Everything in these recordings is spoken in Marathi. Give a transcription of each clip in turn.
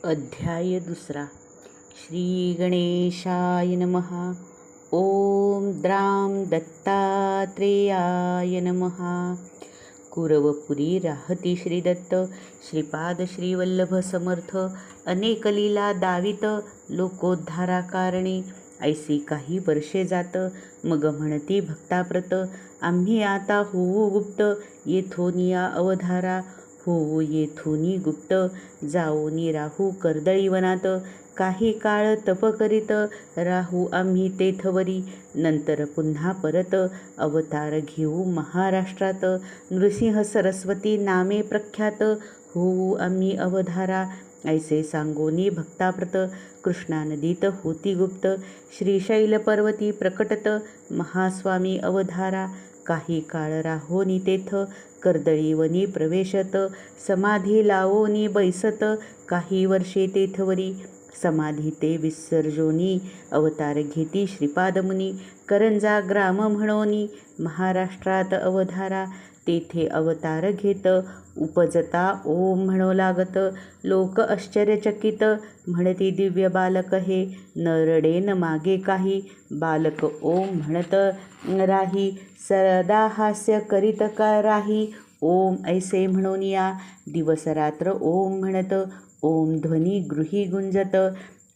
अध्याय दुसरा. श्री गणेशाय नमः. ओम द्रां दत्तात्रेयाय नमः. कुरवपुरी राहती श्रीदत्त, श्रीपाद श्रीवल्लभ समर्थ, अनेक लीला दावित, लोकोद्धारा कारणे. ऐसी काही वर्षे जात, मग म्हणती भक्ताप्रत, आम्ही आता होऊ गुप्त, येथोनिया अवधारा. होऊ येथुनी गुप्त, जाऊनी राहू कर्दळी वनात. काही काळ तप करीत, राहू आम्ही तेथवरी. नंतर पुन्हा परत, अवतार घेऊ महाराष्ट्रात. नृसिंह सरस्वती नामे प्रख्यात, होऊ आम्ही अवधारा. ऐसे सांगोनी भक्ताप्रत, कृष्णा नदीत होती गुप्त. श्रीशैल पर्वती प्रकटत, महास्वामी अवधारा. काही काळ राहोनी तेथ, कर्दळी वनी प्रवेशत. समाधी लावोनी बैसत, काही वर्षे तेथवरी. समाधी ते विसर्जोनी, अवतार घेती श्रीपादमुनी. करंजा ग्राम म्हणोनी, महाराष्ट्रात अवधारा. तेथे अवतार घेत, उपजता ओम म्हणो लागत. लोक आश्चर्यचकित, म्हणती दिव्य बालक हे. न रडे न मागे काही, बालक ओम म्हणत राही. सदा हास्य करीत का राही, ओम ऐसे म्हणून या. दिवस रात्र ओम म्हणत, ओम ध्वनी गृही गुंजत.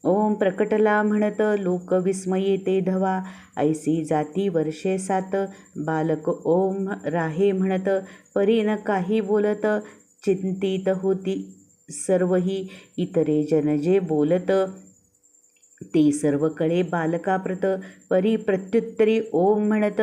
ओम प्रकटला म्हणत, लोक विस्मये ते धवा. ऐसी जाती वर्षे 7, बालक ओम राहे म्हणत. परी न काही बोलत, चिंतित होती सर्वही. इतरे जन जे बोलत, ते सर्व कळे बालकाप्रत. परी प्रत्युत्तरी ओम म्हणत,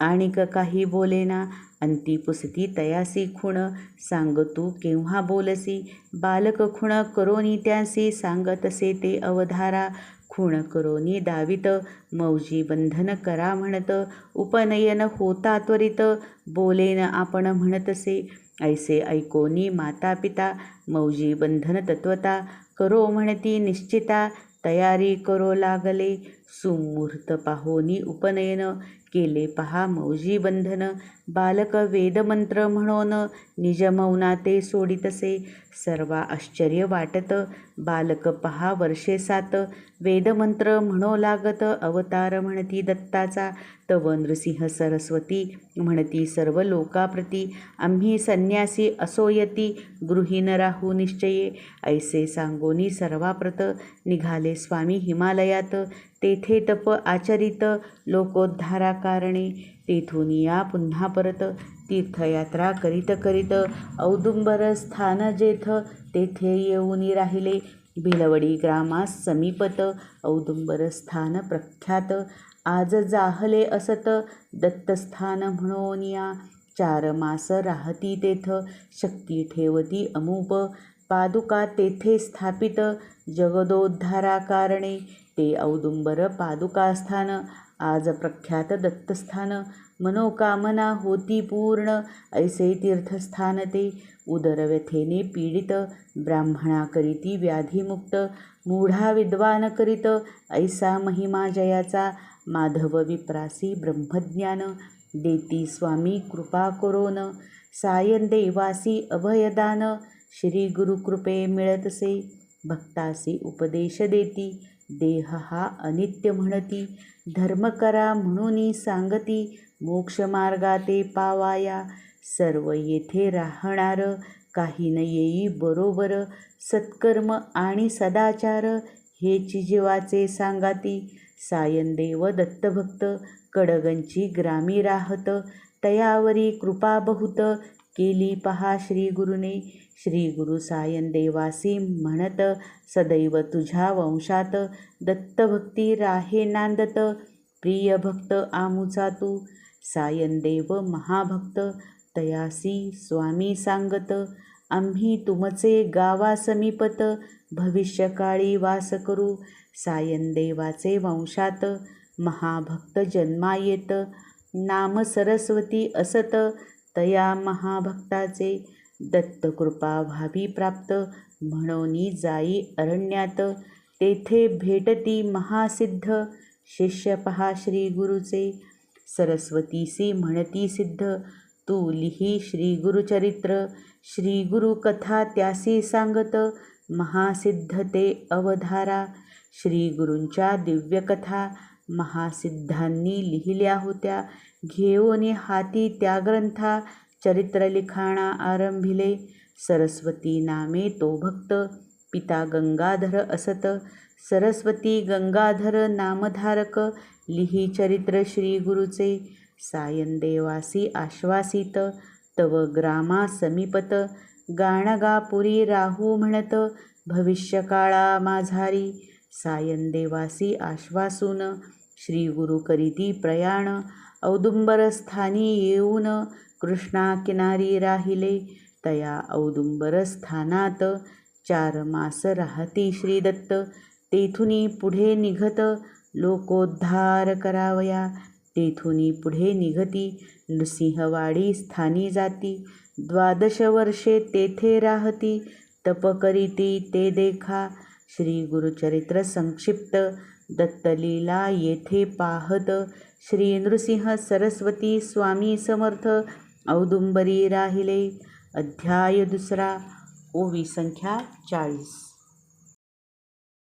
आणिक काही बोलेना. अंती पुसती तयासी खूण, सांग तू केव्हा बोलसी. बालक खूण करोनी त्यासी, सांगतसे ते अवधारा. खूण करोनी दावित, मौजी बंधन करा म्हणत. उपनयन होता त्वरित, बोलेन आपण म्हणतसे. ऐसे ऐकोनी माता पिता, मौजी बंधन तत्वता. करो म्हणती निश्चिता, तयारी करो लागले. सुमुहूर्त पाहोनी उपनयन, केले पहा मौजी बंधन. बालक वेदमंत्र म्हणून, निज मौना ते सोडितसे. सर्वा आश्चर्य वाटत, बालक पहा वर्षे 7. वेदमंत्र म्हणो लागत, अवतार म्हणती दत्ताचा. तव नृसिंह सरस्वती, म्हणती सर्व लोकाप्रती. आम्ही संन्यासी असोयती, गृहीन राहू निश्चये. ऐसे सांगोनी सर्वाप्रत, निघाले स्वामी हिमालयात. तेथे तप आचरित, लोकोद्धारा कारणे. तेथून या पुन्हा परत, तीर्थयात्रा करीत करीत. औदुंबर स्थान जेथ, तेथे येऊनी राहिले. भिलवडी ग्रामास समीपत, औदुंबर स्थान प्रख्यात. आज जाहले असत, दत्तस्थान म्हणून या. 4 मास राहती तेथ, शक्ती ठेवती अमूप. पादुका तेथे स्थापित, जगदोद्धारा कारणे. ते औदुंबर पादुकास्थान, आज प्रख्यात दत्तस्थान. मनोकामना होती पूर्ण, ऐसे तीर्थस्थान ते. उदरव्यथेने पीडित, ब्राह्मणा करीती व्याधीमुक्त. मूढा विद्वान करीत, ऐसा महिमा जयाचा. माधव विप्रासी ब्रह्मज्ञान, देती स्वामी कृपा करोन. सायन देवासी अभयदान, श्री गुरुकृपे मिळतसे. भक्तासी उपदेश देती, देह हा अनित्य म्हणती. धर्म करा म्हणून सांगती, मोक्ष मार्गा ते पावाया. सर्व येथे राहणार, काही न येई बरोबर. सत्कर्म आणि सदाचार, हेची जीवाचे सांगाती. सायनदेव दत्तभक्त, कडगंची ग्रामी राहत. तयावरी कृपा बहुत, केली पहा श्रीगुरुने. श्रीगुरु सायनदेवासी म्हणत, सदैव तुझ्या वंशात. दत्तभक्ती राहे नांदत, प्रिय भक्त आमुचा तू. सायनदेव महाभक्त, तयासी स्वामी सांगत. आम्ही तुमचे गावा समीपत, भविष्यकाळी वास करू. सायनदेवाचे वंशात, महाभक्त जन्मा येत. नाम सरस्वती असत, तया महाभक्ताचे. दत्तकृपा व्हावी प्राप्त, म्हणोनी जाई अरण्यात. तेथे भेटती महासिद्ध, शिष्य पहा श्रीगुरुचे. सरस्वतीसी म्हणती सिद्ध, तू लिही श्रीगुरुचरित्र. श्रीगुरु कथा त्यासी सांगत, महासिद्ध ते अवधारा. श्री गुरूंच्या दिव्यकथा महासिद्धांनी लिहिल्या होत्या. घेऊन हाती त्या ग्रंथा चरित्र लिखाणा आरंभिले. सरस्वती नामे तो भक्त पिता गंगाधर असत. सरस्वती गंगाधर नामधारक लिही चरित्र श्री गुरुचे. सायन देवासी आश्वासित तव ग्रामा समीपत. गाणगापुरी राहू म्हणत भविष्यकाळा माझारी. सायन देवासी आश्वासून श्री गुरु करीती प्रयाण. औदुंबर स्थानी येऊन कृष्णा किनारी राहिले. तया औदुंबर स्थानात 4 मास राहती श्रीदत्त. तेथुनी पुढे निघत लोकोद्धार करावया. तेथुनी पुढे निघती नृसिंहवाडी स्थानी जाती. 12 वर्षे तेथे राहती तप करीती ते देखा. श्री गुरुचरित्र संक्षिप्त दत्तलीला येथे पाहत. श्री नृसिंह सरस्वती स्वामी समर्थ औदुंबरी राहिले. अध्याय 2 ओवी संख्या 40.